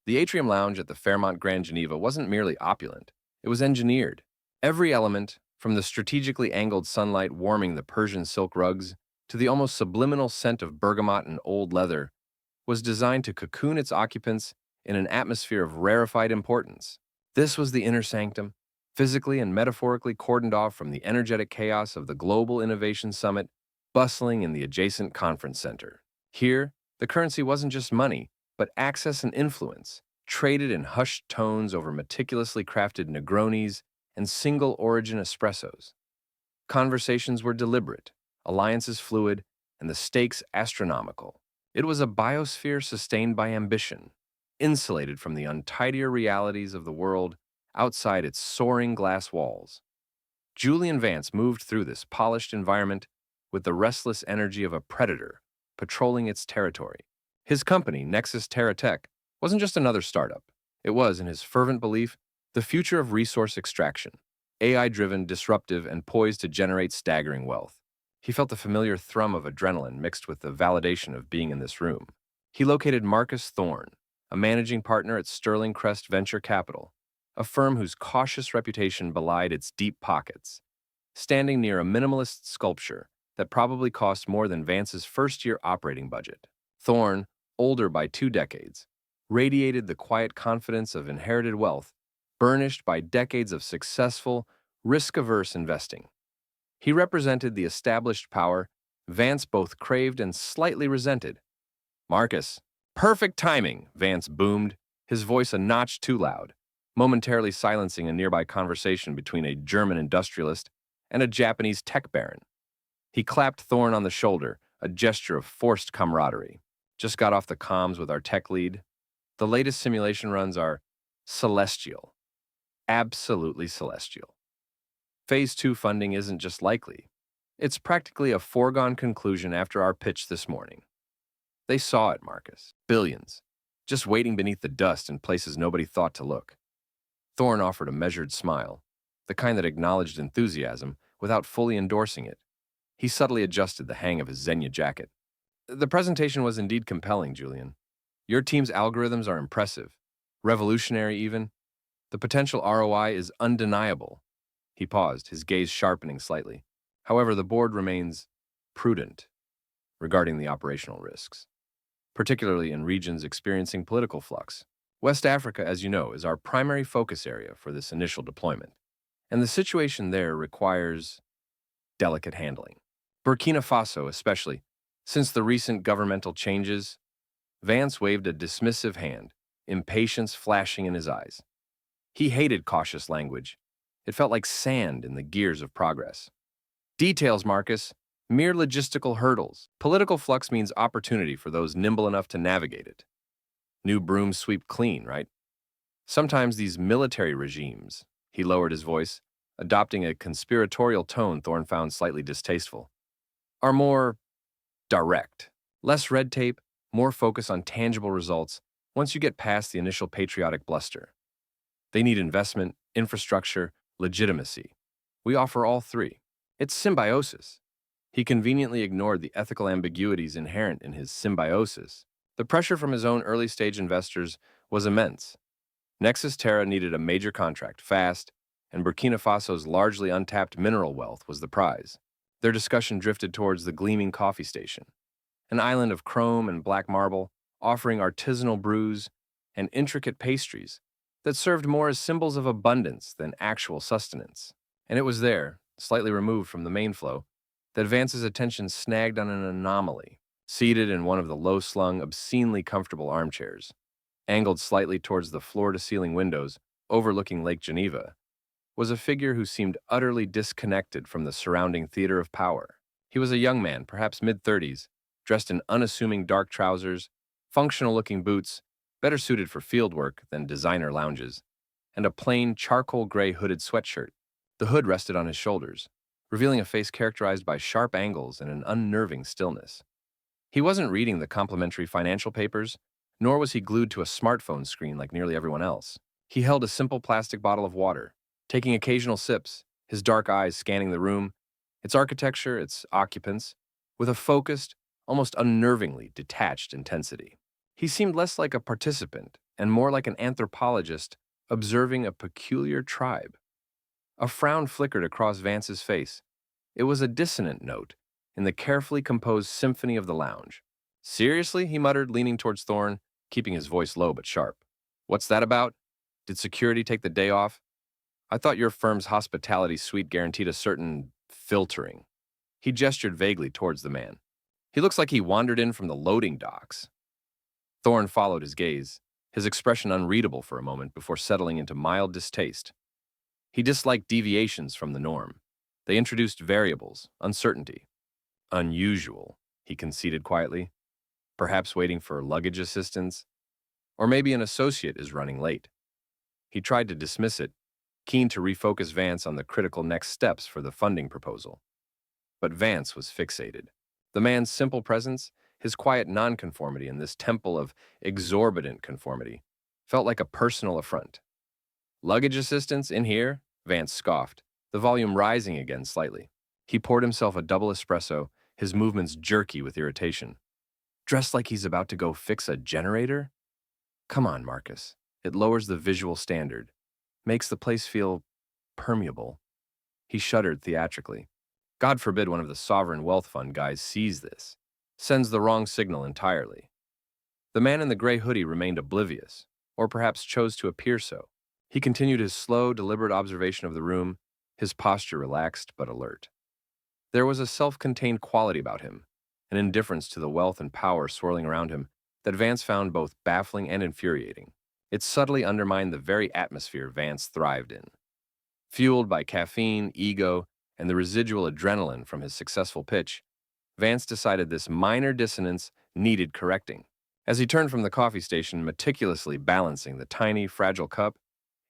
The Atrium Lounge at the Fairmont Grand Geneva wasn't merely opulent, it was engineered. Every element, from the strategically angled sunlight warming the Persian silk rugs to the almost subliminal scent of bergamot and old leather, was designed to cocoon its occupants in an atmosphere of rarefied importance. This was the inner sanctum, physically and metaphorically cordoned off from the energetic chaos of the Global Innovation Summit bustling in the adjacent conference center. Here, the currency wasn't just money, but access and influence, traded in hushed tones over meticulously crafted Negronis and single-origin espressos. Conversations were deliberate, alliances fluid, and the stakes astronomical. It was a biosphere sustained by ambition, insulated from the untidier realities of the world outside its soaring glass walls. Julian Vance moved through this polished environment with the restless energy of a predator patrolling its territory. His company, Nexus Terra Tech, wasn't just another startup. It was, in his fervent belief, the future of resource extraction, AI-driven, disruptive, and poised to generate staggering wealth. He felt the familiar thrum of adrenaline mixed with the validation of being in this room. He located Marcus Thorne, a managing partner at Sterling Crest Venture Capital, a firm whose cautious reputation belied its deep pockets, standing near a minimalist sculpture that probably cost more than Vance's first-year operating budget. Thorne, older by 2 decades, radiated the quiet confidence of inherited wealth, burnished by decades of successful, risk-averse investing. He represented the established power Vance both craved and slightly resented. "Marcus, perfect timing," Vance boomed, his voice a notch too loud, momentarily silencing a nearby conversation between a German industrialist and a Japanese tech baron. He clapped Thorne on the shoulder, a gesture of forced camaraderie. "Just got off the comms with our tech lead. The latest simulation runs are celestial. Absolutely celestial. Phase 2 funding isn't just likely. It's practically a foregone conclusion after our pitch this morning." They saw it, Marcus. Billions. Just waiting beneath the dust in places nobody thought to look. Thorne offered a measured smile, the kind that acknowledged enthusiasm without fully endorsing it. He subtly adjusted the hang of his Xenia jacket. "The presentation was indeed compelling, Julian. Your team's algorithms are impressive, revolutionary even. The potential ROI is undeniable." He paused, his gaze sharpening slightly. "However, the board remains prudent regarding the operational risks, particularly in regions experiencing political flux. West Africa, as you know, is our primary focus area for this initial deployment, and the situation there requires delicate handling. Burkina Faso, especially, since the recent governmental changes." Vance waved a dismissive hand, impatience flashing in his eyes. He hated cautious language. It felt like sand in the gears of progress. "Details, Marcus. Mere logistical hurdles. Political flux means opportunity for those nimble enough to navigate it. New brooms sweep clean, right? Sometimes these military regimes," he lowered his voice, adopting a conspiratorial tone Thorne found slightly distasteful, "are more direct. Less red tape, more focus on tangible results once you get past the initial patriotic bluster. They need investment, infrastructure, legitimacy. We offer all three. It's symbiosis." He conveniently ignored the ethical ambiguities inherent in his symbiosis. The pressure from his own early-stage investors was immense. Nexus Terra needed a major contract, fast, and Burkina Faso's largely untapped mineral wealth was the prize. Their discussion drifted towards the gleaming coffee station, an island of chrome and black marble, offering artisanal brews and intricate pastries that served more as symbols of abundance than actual sustenance. And it was there, slightly removed from the main flow, that Vance's attention snagged on an anomaly. Seated in one of the low-slung, obscenely comfortable armchairs, angled slightly towards the floor-to-ceiling windows overlooking Lake Geneva, was a figure who seemed utterly disconnected from the surrounding theater of power. He was a young man, perhaps mid-30s, dressed in unassuming dark trousers, functional-looking boots, better suited for field work than designer lounges, and a plain charcoal gray hooded sweatshirt. The hood rested on his shoulders, revealing a face characterized by sharp angles and an unnerving stillness. He wasn't reading the complimentary financial papers, nor was he glued to a smartphone screen like nearly everyone else. He held a simple plastic bottle of water, taking occasional sips, his dark eyes scanning the room, its architecture, its occupants, with a focused, almost unnervingly detached intensity. He seemed less like a participant and more like an anthropologist observing a peculiar tribe. A frown flickered across Vance's face. It was a dissonant note in the carefully composed symphony of the lounge. Seriously? He muttered, leaning towards Thorne, keeping his voice low but sharp. What's that about? Did security take the day off? I thought your firm's hospitality suite guaranteed a certain filtering. He gestured vaguely towards the man. He looks like he wandered in from the loading docks. Thorne followed his gaze, his expression unreadable for a moment before settling into mild distaste. He disliked deviations from the norm. They introduced variables, uncertainty. Unusual, he conceded quietly. Perhaps waiting for luggage assistance? Or maybe an associate is running late. He tried to dismiss it, keen to refocus Vance on the critical next steps for the funding proposal. But Vance was fixated. The man's simple presence, his quiet nonconformity in this temple of exorbitant conformity, felt like a personal affront. Luggage assistance in here? Vance scoffed, the volume rising again slightly. He poured himself a double espresso, his movements jerky with irritation. Dressed like he's about to go fix a generator? Come on, Marcus. It lowers the visual standard, makes the place feel permeable. He shuddered theatrically. God forbid one of the sovereign wealth fund guys sees this. Sends the wrong signal entirely. The man in the gray hoodie remained oblivious, or perhaps chose to appear so. He continued his slow, deliberate observation of the room, his posture relaxed but alert. There was a self-contained quality about him, an indifference to the wealth and power swirling around him that Vance found both baffling and infuriating. It subtly undermined the very atmosphere Vance thrived in. Fueled by caffeine, ego, and the residual adrenaline from his successful pitch, Vance decided this minor dissonance needed correcting. As he turned from the coffee station, meticulously balancing the tiny, fragile cup,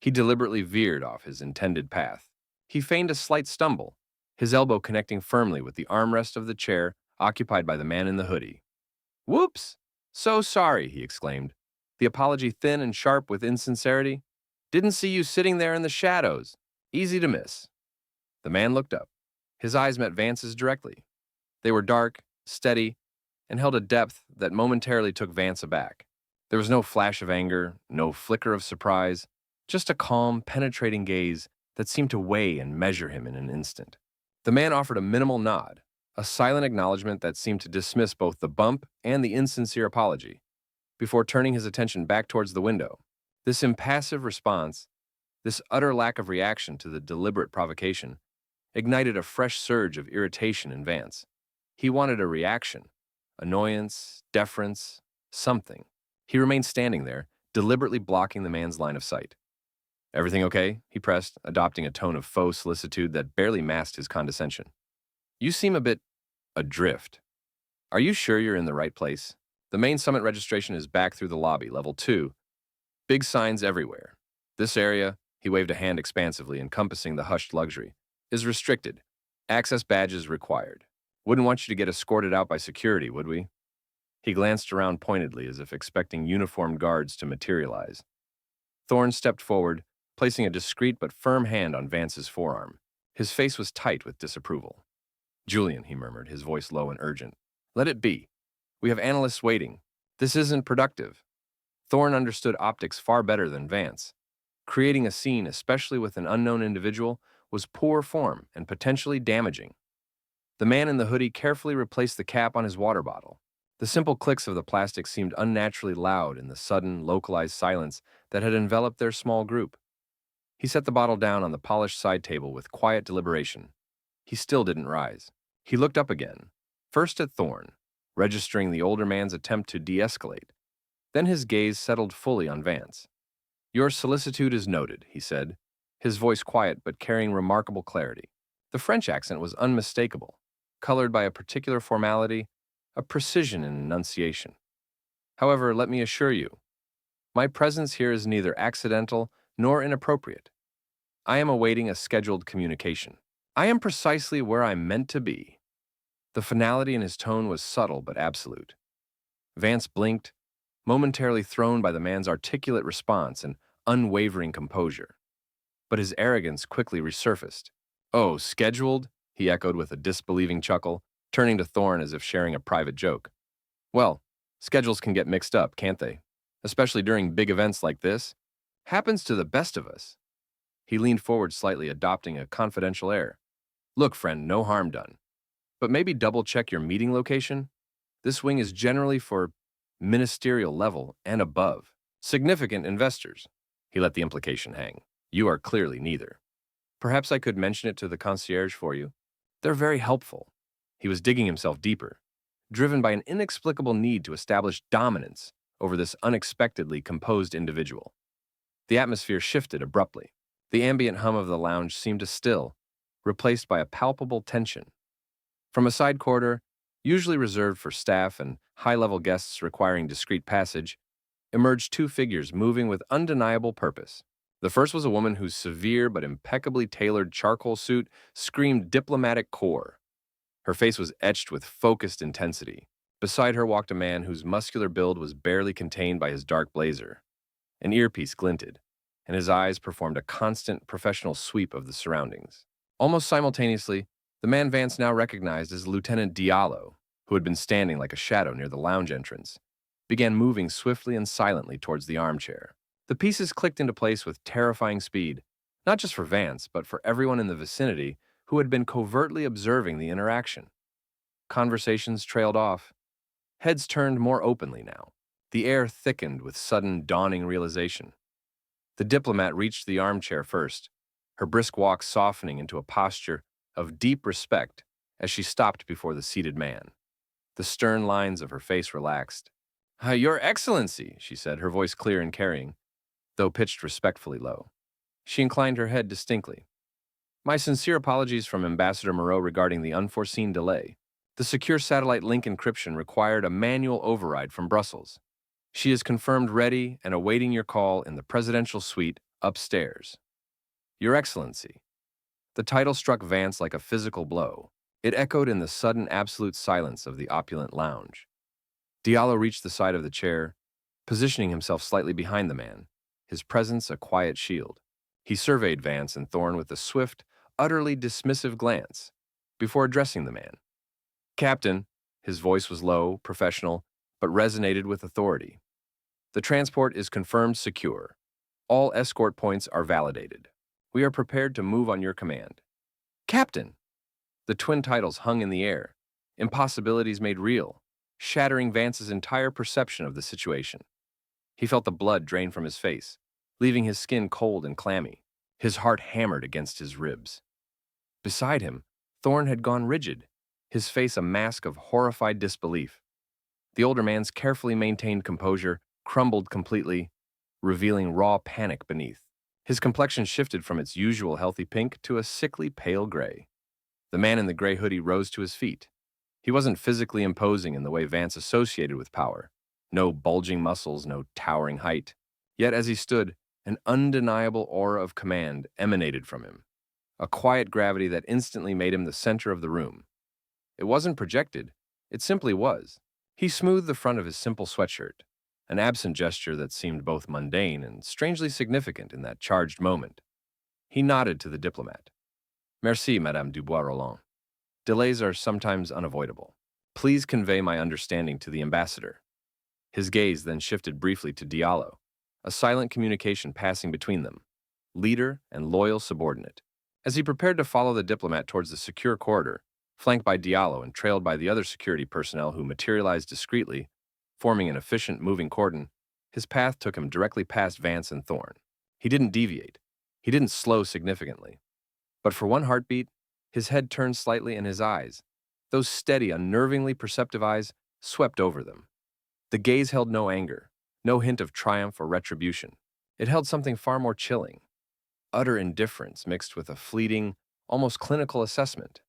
he deliberately veered off his intended path. He feigned a slight stumble, his elbow connecting firmly with the armrest of the chair occupied by the man in the hoodie. "Whoops! So sorry," he exclaimed, the apology thin and sharp with insincerity. "Didn't see you sitting there in the shadows. Easy to miss." The man looked up. His eyes met Vance's directly. They were dark, steady, and held a depth that momentarily took Vance aback. There was no flash of anger, no flicker of surprise, just a calm, penetrating gaze that seemed to weigh and measure him in an instant. The man offered a minimal nod, a silent acknowledgement that seemed to dismiss both the bump and the insincere apology, before turning his attention back towards the window. This impassive response, this utter lack of reaction to the deliberate provocation, ignited a fresh surge of irritation in Vance. He wanted a reaction, annoyance, deference, something. He remained standing there, deliberately blocking the man's line of sight. "Everything okay?" he pressed, adopting a tone of faux solicitude that barely masked his condescension. "You seem a bit adrift. Are you sure you're in the right place? The main summit registration is back through the lobby, level 2. Big signs everywhere. This area," he waved a hand expansively, encompassing the hushed luxury, "is restricted. Access badges required. Wouldn't want you to get escorted out by security, would we?" He glanced around pointedly as if expecting uniformed guards to materialize. Thorne stepped forward, placing a discreet but firm hand on Vance's forearm. His face was tight with disapproval. "Julian," he murmured, his voice low and urgent, "let it be. We have analysts waiting. This isn't productive." Thorne understood optics far better than Vance. Creating a scene, especially with an unknown individual, was poor form and potentially damaging. The man in the hoodie carefully replaced the cap on his water bottle. The simple clicks of the plastic seemed unnaturally loud in the sudden, localized silence that had enveloped their small group. He set the bottle down on the polished side table with quiet deliberation. He still didn't rise. He looked up again, first at Thorne, registering the older man's attempt to de-escalate. Then his gaze settled fully on Vance. "Your solicitude is noted," he said, his voice quiet but carrying remarkable clarity. The French accent was unmistakable, colored by a particular formality, a precision in enunciation. "However, let me assure you, my presence here is neither accidental nor inappropriate. I am awaiting a scheduled communication. I am precisely where I'm meant to be." The finality in his tone was subtle but absolute. Vance blinked, momentarily thrown by the man's articulate response and unwavering composure. But his arrogance quickly resurfaced. "Oh, scheduled?" he echoed with a disbelieving chuckle, turning to Thorne as if sharing a private joke. "Well, schedules can get mixed up, can't they? especially during big events like this. Happens to the best of us. He leaned forward slightly, adopting a confidential air. Look, friend, no harm done. But maybe double-check your meeting location? This wing is generally for ministerial level and above. Significant investors. He let the implication hang. You are clearly neither. Perhaps I could mention it to the concierge for you. They're very helpful. He was digging himself deeper, driven by an inexplicable need to establish dominance over this unexpectedly composed individual. The atmosphere shifted abruptly. The ambient hum of the lounge seemed to still, replaced by a palpable tension. From a side corridor, usually reserved for staff and high-level guests requiring discreet passage, emerged two figures moving with undeniable purpose. The first was a woman whose severe but impeccably tailored charcoal suit screamed diplomatic core. Her face was etched with focused intensity. Beside her walked a man whose muscular build was barely contained by his dark blazer. An earpiece glinted, and his eyes performed a constant professional sweep of the surroundings. Almost simultaneously, the man Vance now recognized as Lieutenant Diallo, who had been standing like a shadow near the lounge entrance, began moving swiftly and silently towards the armchair. The pieces clicked into place with terrifying speed, not just for Vance, but for everyone in the vicinity who had been covertly observing the interaction. Conversations trailed off. Heads turned more openly now. The air thickened with sudden dawning realization. The diplomat reached the armchair first, her brisk walk softening into a posture of deep respect as she stopped before the seated man. The stern lines of her face relaxed. Your Excellency, she said, her voice clear and carrying, though pitched respectfully low. She inclined her head distinctly. My sincere apologies from Ambassador Moreau regarding the unforeseen delay. The secure satellite link encryption required a manual override from Brussels. She is confirmed ready and awaiting your call in the presidential suite upstairs. Your Excellency. The title struck Vance like a physical blow. It echoed in the sudden absolute silence of the opulent lounge. Diallo reached the side of the chair, positioning himself slightly behind the man, his presence a quiet shield. He surveyed Vance and Thorne with a swift, utterly dismissive glance before addressing the man. Captain, his voice was low, professional, but resonated with authority. The transport is confirmed secure. All escort points are validated. We are prepared to move on your command. Captain! The twin titles hung in the air, impossibilities made real, shattering Vance's entire perception of the situation. He felt the blood drain from his face, leaving his skin cold and clammy. His heart hammered against his ribs. Beside him, Thorne had gone rigid, his face a mask of horrified disbelief. The older man's carefully maintained composure crumbled completely, revealing raw panic beneath. His complexion shifted from its usual healthy pink to a sickly pale gray. The man in the gray hoodie rose to his feet. He wasn't physically imposing in the way Vance associated with power. No bulging muscles, no towering height. Yet as he stood, an undeniable aura of command emanated from him. A quiet gravity that instantly made him the center of the room. It wasn't projected, it simply was. He smoothed the front of his simple sweatshirt, an absent gesture that seemed both mundane and strangely significant in that charged moment. He nodded to the diplomat. Merci, Madame Dubois-Roland. Delays are sometimes unavoidable. Please convey my understanding to the ambassador. His gaze then shifted briefly to Diallo, a silent communication passing between them, leader and loyal subordinate. As he prepared to follow the diplomat towards the secure corridor, flanked by Diallo and trailed by the other security personnel who materialized discreetly, forming an efficient moving cordon, his path took him directly past Vance and Thorne. He didn't deviate. He didn't slow significantly. But for one heartbeat, his head turned slightly and his eyes, those steady, unnervingly perceptive eyes, swept over them. The gaze held no anger, no hint of triumph or retribution. It held something far more chilling, utter indifference mixed with a fleeting, almost clinical assessment.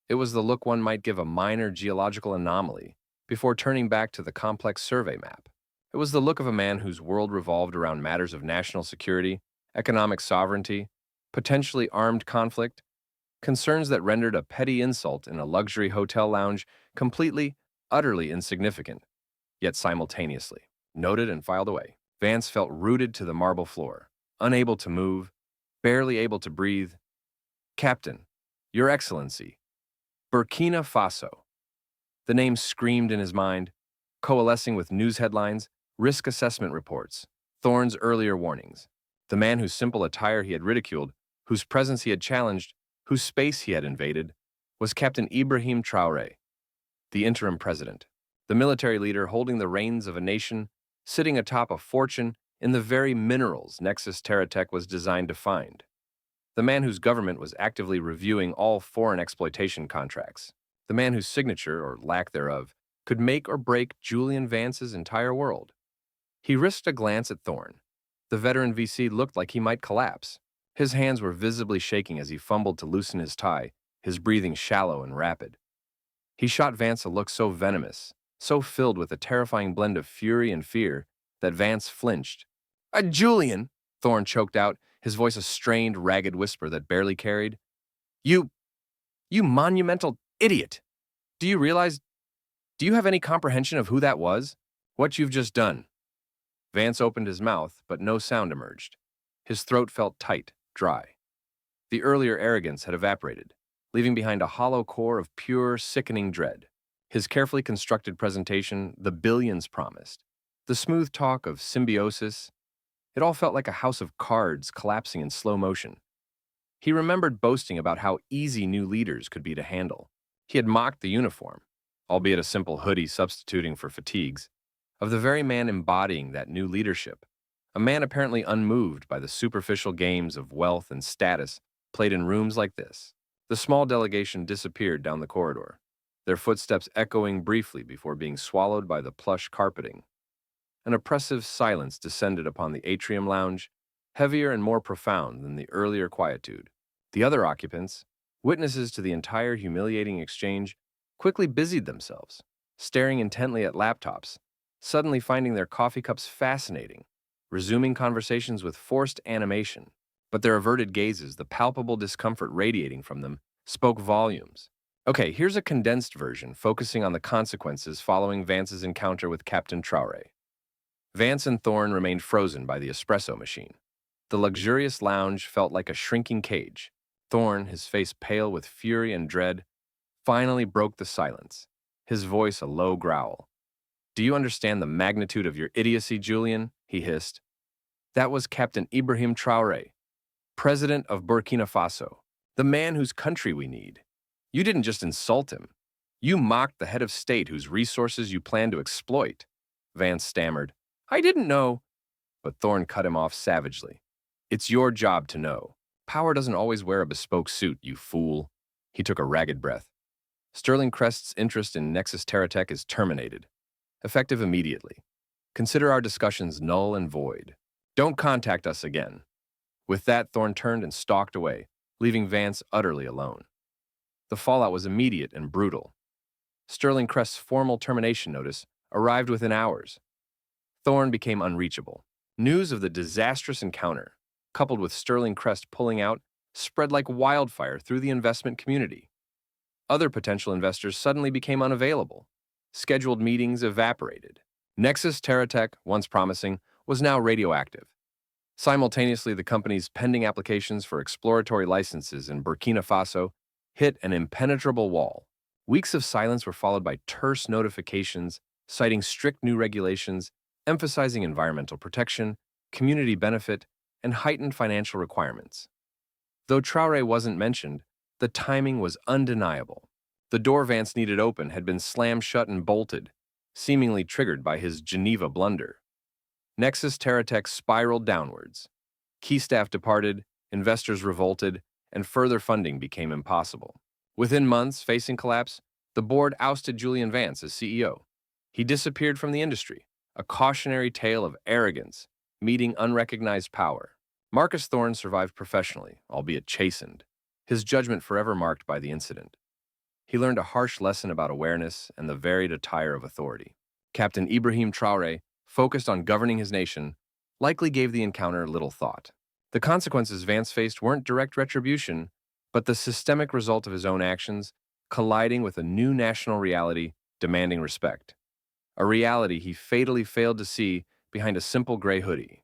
It was the look one might give a minor geological anomaly before turning back to the complex survey map. It was the look of a man whose world revolved around matters of national security, economic sovereignty, potentially armed conflict, concerns that rendered a petty insult in a luxury hotel lounge completely, utterly insignificant, yet simultaneously noted and filed away. Vance felt rooted to the marble floor, unable to move, barely able to breathe. Captain, Your Excellency, Burkina Faso. The name screamed in his mind, coalescing with news headlines, risk assessment reports, Thorne's earlier warnings. The man whose simple attire he had ridiculed, whose presence he had challenged, whose space he had invaded, was Captain Ibrahim Traore, the interim president, the military leader holding the reins of a nation, sitting atop a fortune in the very minerals Nexus Terra was designed to find. The man whose government was actively reviewing all foreign exploitation contracts. The man whose signature, or lack thereof, could make or break Julian Vance's entire world. He risked a glance at Thorne. The veteran VC looked like he might collapse. His hands were visibly shaking as he fumbled to loosen his tie, his breathing shallow and rapid. He shot Vance a look so venomous, so filled with a terrifying blend of fury and fear, that Vance flinched. Julian!" Thorne choked out, his voice a strained, ragged whisper that barely carried. You monumental idiot! Do you realize? Do you have any comprehension of who that was? What you've just done?" Vance opened his mouth, but no sound emerged. His throat felt tight, dry. The earlier arrogance had evaporated, leaving behind a hollow core of pure, sickening dread. His carefully constructed presentation, the billions promised, the smooth talk of symbiosis, it all felt like a house of cards collapsing in slow motion. He remembered boasting about how easy new leaders could be to handle. He had mocked the uniform, albeit a simple hoodie substituting for fatigues, of the very man embodying that new leadership, a man apparently unmoved by the superficial games of wealth and status played in rooms like this. The small delegation disappeared down the corridor, their footsteps echoing briefly before being swallowed by the plush carpeting. An oppressive silence descended upon the Atrium Lounge, heavier and more profound than the earlier quietude. The other occupants, witnesses to the entire humiliating exchange, quickly busied themselves, staring intently at laptops, suddenly finding their coffee cups fascinating, resuming conversations with forced animation. But their averted gazes, the palpable discomfort radiating from them, spoke volumes. Okay, here's a condensed version focusing on the consequences following Vance's encounter with Captain Traore. Vance and Thorne remained frozen by the espresso machine. The luxurious lounge felt like a shrinking cage. Thorne, his face pale with fury and dread, finally broke the silence, his voice a low growl. "Do you understand the magnitude of your idiocy, Julian?" he hissed. "That was Captain Ibrahim Traore, President of Burkina Faso, the man whose country we need. You didn't just insult him. You mocked the head of state whose resources you plan to exploit." Vance stammered. "I didn't know." But Thorne cut him off savagely. "It's your job to know. Power doesn't always wear a bespoke suit, you fool." He took a ragged breath. "Sterling Crest's interest in Nexus Terra is terminated. Effective immediately. Consider our discussions null and void. Don't contact us again." With that, Thorne turned and stalked away, leaving Vance utterly alone. The fallout was immediate and brutal. Sterling Crest's formal termination notice arrived within hours. Thorne became unreachable. News of the disastrous encounter, coupled with Sterling Crest pulling out, spread like wildfire through the investment community. Other potential investors suddenly became unavailable. Scheduled meetings evaporated. Nexus Terra, once promising, was now radioactive. Simultaneously, the company's pending applications for exploratory licenses in Burkina Faso hit an impenetrable wall. Weeks of silence were followed by terse notifications citing strict new regulations, emphasizing environmental protection, community benefit, and heightened financial requirements. Though Traore wasn't mentioned, the timing was undeniable. The door Vance needed open had been slammed shut and bolted, seemingly triggered by his Geneva blunder. Nexus Terra spiraled downwards. Key staff departed, investors revolted, and further funding became impossible. Within months, facing collapse, the board ousted Julian Vance as CEO. He disappeared from the industry, a cautionary tale of arrogance, meeting unrecognized power. Marcus Thorne survived professionally, albeit chastened, his judgment forever marked by the incident. He learned a harsh lesson about awareness and the varied attire of authority. Captain Ibrahim Traore, focused on governing his nation, likely gave the encounter little thought. The consequences Vance faced weren't direct retribution, but the systemic result of his own actions, colliding with a new national reality demanding respect. A reality he fatally failed to see behind a simple gray hoodie.